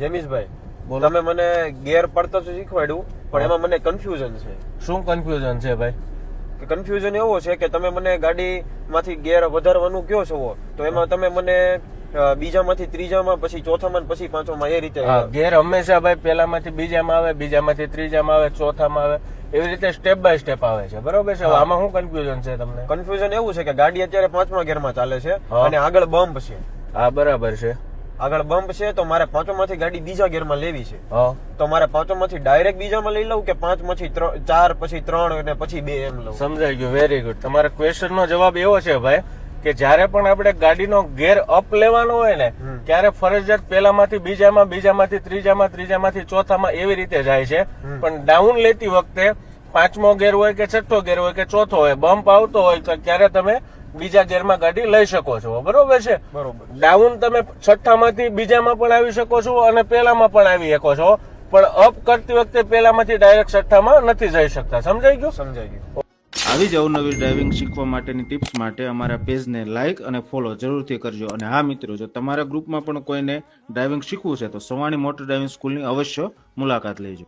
જેમીશભાઈ, બોલો. તમે મને ગેર પડતો શીખવાડ્યું, પણ એમાં મને કન્ફ્યુઝન છે. શું કન્ફ્યુઝન છે ભાઈ? કન્ફ્યુઝન એવો છે કે તમે મને ગાડીમાંથી ગેર વધારવાનું કયો છો, તો એમાં તમે મને બીજામાંથી ત્રીજામાં, પછી ચોથામાં, પછી પાંચમામાં એ રીતે. હા, ગેર હંમેશા ભાઈ પહેલામાંથી બીજામાં આવે, બીજામાંથી ત્રીજામાં આવે, ચોથામાં આવે, એવી રીતે સ્ટેપ બાય સ્ટેપ આવે છે, બરોબર છે? આમાં શું કન્ફ્યુઝન છે તમને? કન્ફ્યુઝન એવું છે કે ગાડી અત્યારે 5મા ગેરમાં ચાલે છે અને આગળ બમ્પ છે. હા, બરાબર છે. આગળ બમ્પ છે, તો મારે 5માંથી ગાડી બીજા ગેરમાં લેવી છે. હા, તો મારે 5માંથી ડાયરેક્ટ બીજામાં લઈ લઉં કે 5માંથી 4, પછી 3 અને પછી 2 એમ લઉં? સમજાઈ ગયું. Very good. તમારા ક્વેશ્ચન નો જવાબ એવો છે ભાઈ કે જ્યારે પણ આપણે ગાડીનો ગેર અપ લેવાનો હોય ને, ત્યારે ફરજિયાત પહેલામાંથી બીજામાં, બીજામાંથી ત્રીજામાં, ત્રીજામાંથી ચોથામાં એવી રીતે જાય છે. પણ ડાઉન લેતી વખતે 5મો ગેર હોય કે 6થો ગેર હોય કે ચોથો હોય, બમ્પ આવતો હોય તો ત્યારે તમે બીજા ગેરમાં ગાડી લઈ શકો છો, બરોબર છે? બરોબર. ડાઉન તમે 6થામાંથી બીજામાં પણ આવી શકો છો અને પહેલામાં પણ આવી શકો છો, પણ અપ કરતી વખતે પહેલામાંથી ડાયરેક્ટ 6થામાં નથી જઈ શકતા. સમજાઈ ગયું? સમજાઈ ગયું. આવી જ અવનવી ડ્રાઇવિંગ શીખવા માટેની ટિપ્સ માટે અમારા પેજને લાઇક અને ફોલો જરૂરથી કરજો. અને હા મિત્રો, જો તમારા ગ્રુપમાં પણ કોઈને ડ્રાઇવિંગ શીખવું છે તો સવાણી મોટર ડ્રાઇવિંગ સ્કૂલની અવશ્ય મુલાકાત લેજો.